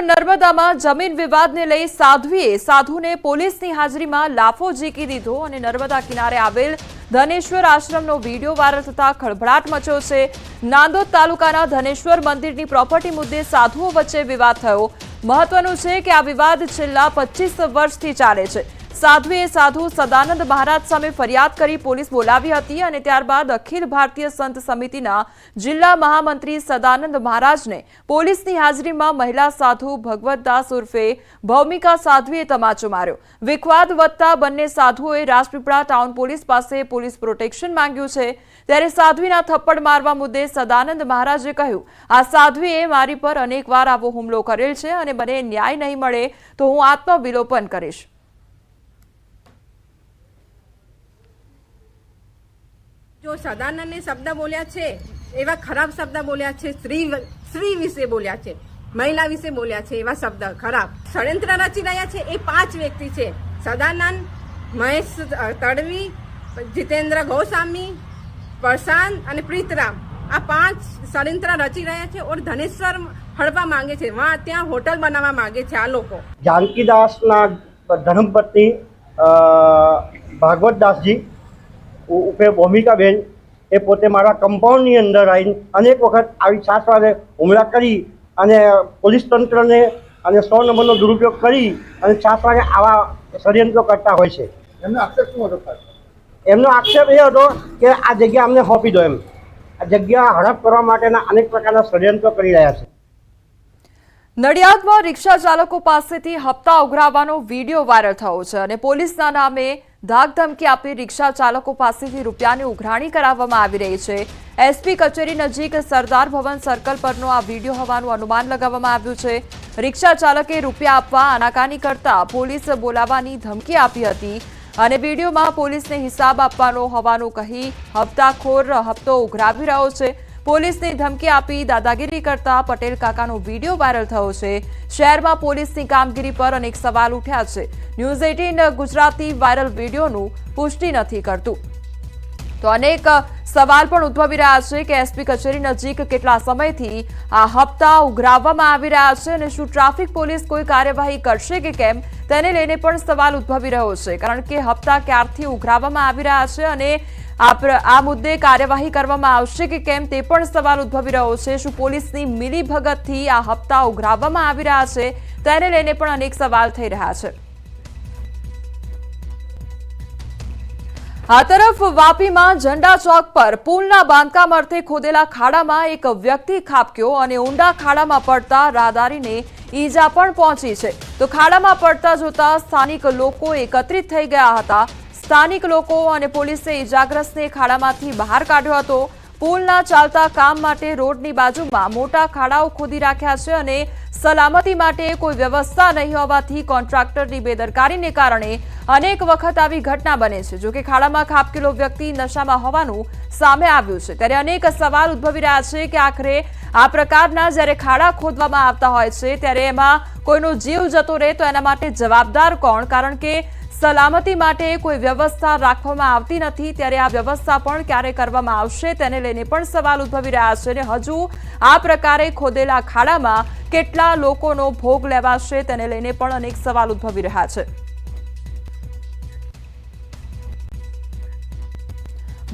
નર્મદામાં જમીન વિવાદને લઈ સાધ્વીએ સાધુને પોલીસની હાજરીમાં લાફો ઝીકી દીધો અને નર્મદા કિનારે આવેલ ધનેશ્વર આશ્રમનો વિડીયો વાયરલ થતા ખળભળાટ મચ્યો છે। નાંદોદ તાલુકાના ધનેશ્વર મંદિરની પ્રોપર્ટી મુદ્દે સાધુઓ વચ્ચે વિવાદ થયો। મહત્વનું છે કે આ વિવાદ છેલ્લા 25 વર્ષથી ચાલે છે। સાધ્વીએ સાધુ સદાનંદ મહારાજ સામે ફરિયાદ કરી પોલીસ બોલાવી હતી અને ત્યારબાદ અખિલ ભારતીય સંત સમિતિના જિલ્લા મહામંત્રી સદાનંદ મહારાજને પોલીસની હાજરીમાં મહિલા સાધુ ભગવતદાસ ઉર્ફે ભૌમિકા સાધ્વીએ તમાચો માર્યો। વિખવાદ વધતા બંને સાધુઓએ રાજપીપળા ટાઉન પોલીસ પાસે પોલીસ પ્રોટેક્શન માંગ્યું છે। ત્યારે સાધ્વીના થપ્પડ મારવા મુદ્દે સદાનંદ મહારાજે કહ્યું, આ સાધ્વીએ મારી પર અનેકવાર આવો હુમલો કરેલ છે અને મને ન્યાય નહીં મળે તો હું આત્મવિલોપન કરીશ। जो सदानंद ने शब्द बोल्या छे एवा खराब शब्द बोल्या छे, स्त्री विषे बोल्या छे, महिला विषे बोल्या छे एवा शब्द खराब षड्यंत्र रची रह्या छे। ए 5 व्यक्ति छे, सदानंद, महेश तड़वी, जितेन्द्र गोस्वामी, प्रशांत अने प्रीतराम। आ 5 षड्यंत्र रची रह्या छे और धनेश्वर हड़पा मांगे छे, वहां त्यां होटल बनावा मांगे छे। आ लोको जानकीदास ना धर्मपत्नी भागवतदासजी उपे भूमिकाबेन ए पोते मारा कंपाउंडनी अंदर आवीने अनेक वखत आवी छासवादे हुमला करी अने पोलीस तंत्रने अने 100 नंबरनो दुरुपयोग करी अने छासवादे आवा षड्यंત્રો करता होय छे। एमनो आक्षेप शुं हतो? एमनो आक्षेप ए हतो के आ जग्या अमने सोंपी दो, एम आ जग्या हड़प करवा माटेना अनेक प्रकारना षड्यंત્રો करी रह्या छे। નડિયાદમાં રિક્ષા ચાલકો પાસેથી હપ્તા ઉઘરાવવાનો વિડીયો વાયરલ થયો છે અને પોલીસના નામે ધાકધમકી આપી રિક્ષા ચાલકો પાસેથી રૂપિયાની ઉઘરાણી કરાવવામાં આવી રહી છે। એસપી કચેરી નજીક સરદાર ભવન સર્કલ પરનો આ વિડીયો હોવાનું અનુમાન લગાવવામાં આવ્યું છે। રિક્ષા ચાલકે રૂપિયા આપવા આનાકાની કરતા પોલીસ બોલાવવાની ધમકી આપી હતી અને વિડીયોમાં પોલીસને હિસાબ આપવાનો હોવાનું કહી હપ્તાખોર હપ્તો ઉઘરાવી રહ્યો છે। પોલીસની ધમકી આપી દાદાગીરી કરતા પટેલ કાકાનો વિડીયો વાયરલ થયો છે। શહેરમાં પોલીસની કામગીરી પર અનેક સવાલ ઉઠ્યા છે। ન્યૂઝ 18 ગુજરાતી વાયરલ વિડીયોનું પુષ્ટિ નથી કરતું તો અનેક સવાલ પણ ઉદ્ભવી રહ્યા છે કે એસપી કચેરી નજીક કેટલા સમયથી આ હપ્તા ઉઘરાવવામાં આવી રહ્યા છે અને શું ટ્રાફિક પોલીસ કોઈ કાર્યવાહી કરશે કે કેમ તેને લઈને પણ સવાલ ઉદ્ભવી રહ્યો છે, કારણ કે હપ્તા ક્યારથી ઉઘરાવવામાં આવી રહ્યા છે અને આ મુદ્દે કાર્યવાહી કરવામાં આવશે કે કેમ તે પણ સવાલ ઉદ્ભવી રહ્યો છે। શું પોલીસની મિલીભગતથી આ હપ્તા ઉઘરાવવામાં આવી રહ્યા છે તેને લઈને પણ અનેક સવાલ થઈ રહ્યા છે। આ તરફ વાપીમાં ઝંડા ચોક પર પુલના બાંધકામ અર્થે ખોદેલા ખાડામાં એક વ્યક્તિ ખાબક્યો અને ઊંડા ખાડામાં પડતા રાહદારીને ઈજા પણ પહોંચી છે તો ખાડામાં પડતા જોતા સ્થાનિક લોકો એકત્રિત થઈ ગયા હતા। સ્થાનિક લોકો અને પોલીસે ઈજાગ્રસ્તને ખાડામાંથી બહાર કાઢ્યો હતો। પુલના ચાલતા કામ માટે રોડની બાજુમાં મોટા ખાડાઓ ખોદી રાખ્યા છે અને સલામતી માટે કોઈ વ્યવસ્થા નહીં હોવાથી કોન્ટ્રાક્ટરની બેદરકારીને કારણે અનેક વખત આવી ઘટના બને છે। જોકે ખાડામાં ખાબકેલો વ્યક્તિ નશામાં હોવાનું સામે આવ્યું છે ત્યારે અનેક સવાલ ઉદ્ભવી રહ્યા છે કે આખરે આ પ્રકારના જ્યારે ખાડા ખોદવામાં આવતા હોય છે ત્યારે એમાં કોઈનો જીવ જતો રહે તો એના માટે જવાબદાર કોણ, કારણ કે સલામતી માટે કોઈ વ્યવસ્થા રાખવામાં આવતી નથી। ત્યારે આ વ્યવસ્થા પણ ક્યારે કરવામાં આવશે તેને લઈને પણ સવાલ ઉદ્ભવી રહ્યા છે અને હજુ આ પ્રકારે ખોદેલા ખાડામાં કેટલા લોકોનો ભોગ લેવાશે તેને લઈને પણ અનેક સવાલ ઉદ્ભવી રહ્યા છે।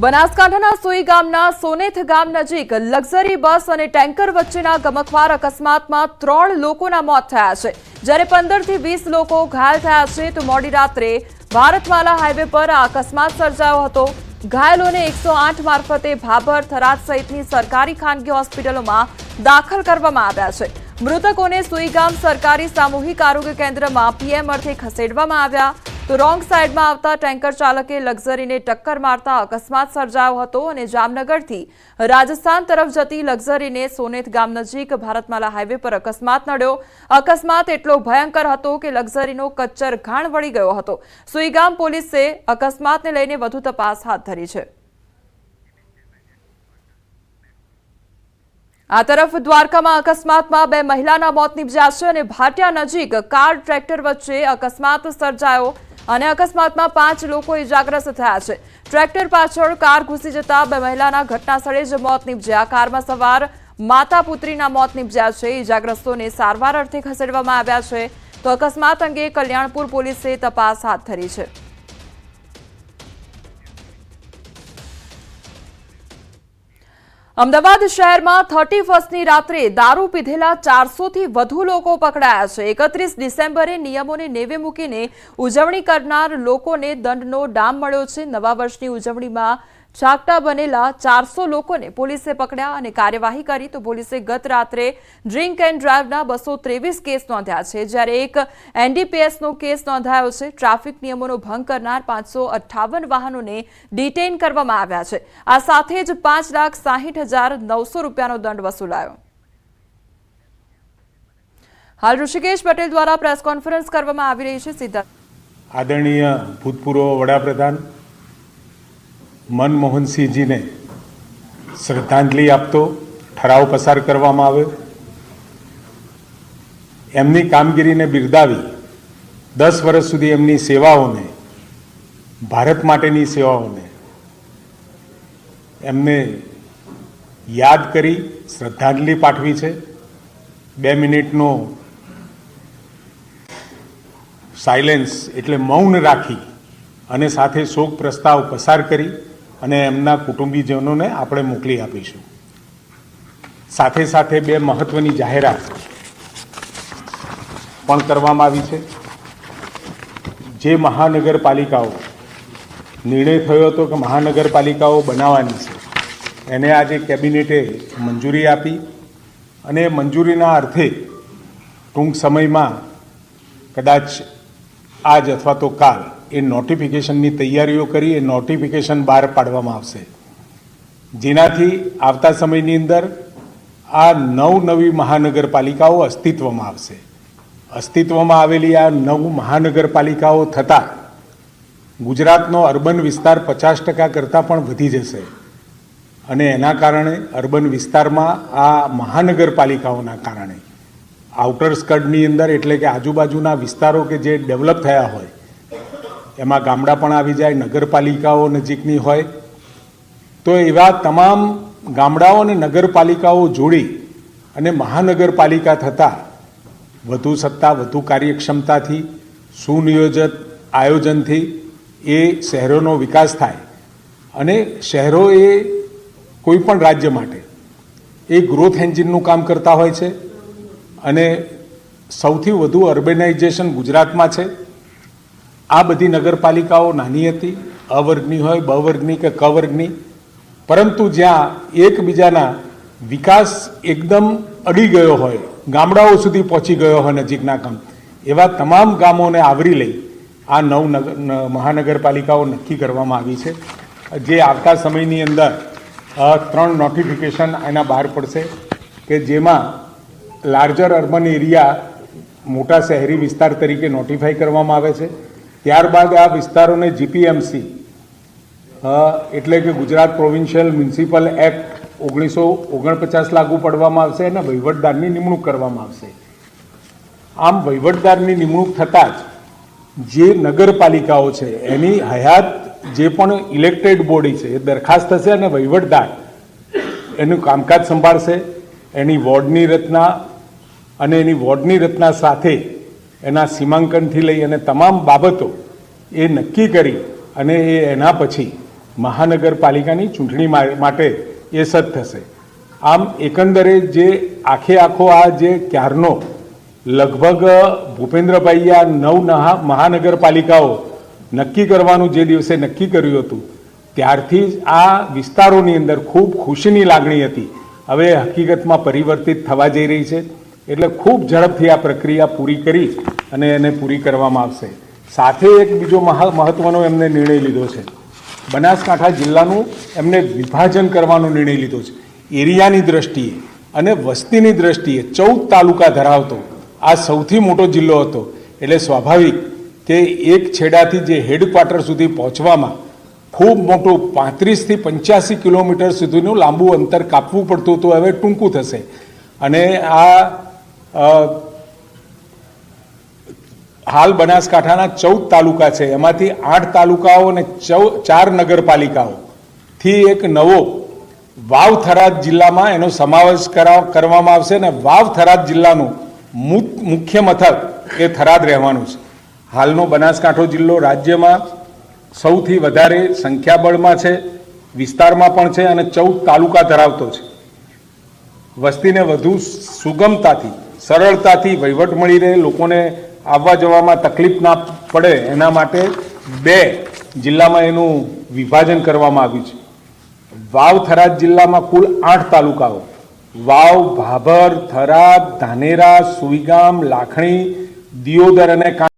બનાસકાંઠાના સોઈ ગામના સોનેથ ગામ નજીક લક્ઝરી બસ અને ટેન્કર વચ્ચેના ગમખ્વાર અકસ્માતમાં 3 લોકોના મોત થયા છે જ્યારે 15 થી 20 લોકો ઘાયલ થયા છે તો મોડી રાત્રે ભારતમાલા હાઈવે પર આ અકસ્માત સર્જાયો હતો। ઘાયલોને 108 મારફતે ભાભર, થરાદ સહિતની સરકારી ખાનગી હોસ્પિટલોમાં દાખલ કરવામાં આવ્યા છે। મૃતકોને સુઈગામ સરકારી સામૂહિક આરોગ્ય કેન્દ્રમાં પીએમ અર્થે ખસેડવામાં આવ્યા તો રોંગ સાઈડમાં આવતા ટેન્કર ચાલકે લક્ઝરીને ટક્કર મારતા અકસ્માત સર્જાયો હતો અને જામનગરથી રાજસ્થાન તરફ જતી લક્ઝરીને સોનેથ ગામ નજીક ભારતમાલા હાઈવે પર અકસ્માત નડ્યો। અકસ્માત એટલો ભયંકર હતો કે લક્ઝરીનો કચ્ચર ઘાણ વળી ગયો હતો। સુઈગામ પોલીસે અકસ્માતને લઈને વધુ તપાસ હાથ ધરી છે। આ તરફ દ્વારકામાં અકસ્માતમાં 2 મહિલાના મોત નિપજ્યા છે અને ભાટિયા નજીક કાર ટ્રેક્ટર વચ્ચે અકસ્માત સર્જાયો અને અકસ્માતમાં 5 લોકો ઇજાગ્રસ્ત થયા છે। ટ્રેક્ટર પાછળ કાર ઘૂસી જતા 2 મહિલાના ઘટના સ્થળે જ મોત નિપજ્યા। કારમાં સવાર માતા પુત્રીના મોત નિપજ્યા છે. ઇજાગ્રસ્તોને સારવાર અર્થે ખસેડવામાં આવ્યા છે. તો અકસ્માત અંગે કલ્યાણપુર પોલીસે તપાસ હાથ ધરી છે. અમદાવાદ શહેરમાં 31મી રાત્રે દારૂ પીધેલા 400થી વધુ લોકો પકડાયા છે. 31 ડિસેમ્બરે નિયમોને નેવે મૂકીને ઉજવણી કરનાર લોકોને દંડનો ડામ મળ્યો છે. નવા વર્ષની ઉજવણીમાં ચાકટા બનેલા 400 લોકોને પોલીસે પકડ્યા અને કાર્યવાહી કરી. તો પોલીસે ગત રાત્રે ડ્રિંક એન્ડ ડ્રાઈવના 223 કેસ નોંધ્યા છે, જ્યારે એક એનડીપીએસનો કેસ નોંધાયો છે. ટ્રાફિક નિયમોનો ભંગ કરનાર 558 વાહનોને ડિટેઇન કરવામાં આવ્યા છે. આ સાથે જ 5,60,900 રૂપિયાનો દંડ વસૂલાયો. હાલ ઋષિકેશ પટેલ દ્વારા પ્રેસ કોન્ફરન્સ કરવામાં આવી રહી છે. સીધા આદરણીય ભૂતપૂર્વ વડાપ્રધાન મનમોહનસિંહજીને શ્રદ્ધાંજલિ આપતો ઠરાવ પસાર કરવામાં આવ્યો. એમની કામગીરીને બિરદાવી 10 વર્ષ સુધી એમની સેવાઓને, ભારત માટેની સેવાઓને એમને યાદ કરી શ્રદ્ધાંજલિ પાઠવી છે. 2 મિનિટનો સાયલેન્સ એટલે મૌન રાખી અને સાથે શોક પ્રસ્તાવ પસાર કરી અને એમના કુટુંબીજનોને આપણે મોકલી આપીશું. સાથે સાથે 2 મહત્વની જાહેરાત પણ કરવામાં આવી છે. જે મહાનગરપાલિકાઓ નિર્ણય થયો હતો કે મહાનગરપાલિકાઓ બનાવવાની છે, એને આજે કેબિનેટે મંજૂરી આપી અને મંજૂરીના અર્થે ટૂંક સમયમાં કદાચ આજ અથવા તો કાલ એ નોટિફિકેશનની તૈયારીઓ કરી એ નોટિફિકેશન બહાર પાડવામાં આવશે, જેનાથી આવતા સમયની અંદર આ નવી મહાનગરપાલિકાઓ અસ્તિત્વમાં આવશે. અસ્તિત્વમાં આવેલી આ 9 મહાનગરપાલિકાઓ થતાં ગુજરાતનો અર્બન વિસ્તાર 50% કરતાં પણ વધી જશે અને એના કારણે અર્બન વિસ્તારમાં આ મહાનગરપાલિકાઓના કારણે આઉટર સ્કર્ટની અંદર એટલે કે આજુબાજુના વિસ્તારો કે જે ડેવલપ થયા હોય એમાં ગામડા પણ આવી જાય, નગરપાલિકાઓ નજીકની હોય, તો એવા તમામ ગામડાઓ અને નગરપાલિકાઓ જોડી અને મહાનગરપાલિકા થતાં વધુ સત્તા, વધુ કાર્યક્ષમતાથી, સુનિયોજિત આયોજનથી એ શહેરોનો વિકાસ થાય અને શહેરો એ કોઈ પણ રાજ્ય માટે એ ગ્રોથ એન્જિનનું કામ કરતા હોય છે અને સૌથી વધુ અર્બેનાઇઝેશન ગુજરાતમાં છે. આ બધી નગરપાલિકાઓ નાની હતી, અ વર્ગની હોય, બ વર્ગની કે ક વર્ગની, પરંતુ જ્યાં એકબીજાના વિકાસ એકદમ અડી ગયો હોય, ગામડાઓ સુધી પહોંચી ગયો હોય નજીકના ગામ, એવા તમામ ગામોને આવરી લઈ આ 9 મહાનગરપાલિકાઓ નક્કી કરવામાં આવી છે. જે આવતા સમયની અંદર 3 નોટિફિકેશન એના બહાર પડશે કે જેમાં લાર્જર અર્બન એરિયા મોટા શહેરી વિસ્તાર તરીકે નોટિફાઈ કરવામાં આવે છે. ત્યારબાદ આ વિસ્તારોને જીપીએમસી એટલે કે ગુજરાત પ્રોવિન્શિયલ મ્યુનિસિપલ એક્ટ 1949 લાગુ પાડવામાં આવશે અને વહીવટદારની નિમણૂક કરવામાં આવશે. આમ વહીવટદારની નિમણૂક થતાં જ જે નગરપાલિકાઓ છે એની હયાત જે પણ ઇલેક્ટેડ બોડી છે એ દરખાસ્ત થશે અને વહીવટદાર એનું કામકાજ સંભાળશે. એની વોર્ડની રચના અને એની વોર્ડની રચના સાથે એના સીમાંકનથી લઈ અને તમામ બાબતો એ નક્કી કરી અને એના પછી મહાનગરપાલિકાની ચૂંટણી માટે એ સજ્જ થશે. આમ એકંદરે જે આખો આ જે ક્યારનો લગભગ ભૂપેન્દ્રભાઈએ આ 9 મહાનગરપાલિકાઓ નક્કી કરવાનું જે દિવસે નક્કી કર્યું હતું ત્યારથી જ આ વિસ્તારોની અંદર ખૂબ ખુશીની લાગણી હતી. હવે હકીકતમાં પરિવર્તિત થવા જઈ રહી છે. એટલે ખૂબ ઝડપથી આ પ્રક્રિયા પૂરી કરી અને એને પૂરી કરવામાં આવશે. સાથે એક બીજો મહત્વનો એમને નિર્ણય લીધો છે. બનાસકાંઠા જિલ્લાનું એમને વિભાજન કરવાનો નિર્ણય લીધો છે. એરિયાની દ્રષ્ટિએ અને વસ્તીની દ્રષ્ટિએ 14 તાલુકા ધરાવતો આ સૌથી મોટો જિલ્લો હતો. એટલે સ્વાભાવિક કે એક છેડાથી જે હેડક્વાર્ટર સુધી પહોંચવામાં ખૂબ મોટું 35 થી 85 કિલોમીટર સુધીનું લાંબુ અંતર કાપવું પડતું હતું, હવે ટૂંકું થશે. અને આ હાલ બનાસકાંઠાના 14 તાલુકા છે, એમાંથી 8 તાલુકાઓ અને 4 નગરપાલિકાઓથી એક નવો વાવ થરાદ જિલ્લામાં એનો સમાવેશ કરવામાં આવશે અને વાવ થરાદ જિલ્લાનું મુખ્ય મથક એ થરાદ રહેવાનું છે. હાલનો બનાસકાંઠો જિલ્લો રાજ્યમાં સૌથી વધારે સંખ્યાબળમાં છે, વિસ્તારમાં પણ છે અને 14 તાલુકા ધરાવતો છે. વસ્તીને વધુ સુગમતાથી સરળતાથી વહીવટ મળી રહે, લોકોને આવવા જવામાં તકલીફ ના પડે એના માટે 2 જિલ્લામાં એનું વિભાજન કરવામાં આવ્યું છે. વાવ થરાદ જિલ્લામાં કુલ 8 તાલુકાઓ વાવ, ભાભર, થરાદ, ધાનેરા, સુઈગામ, લાખણી, દિયોદર અને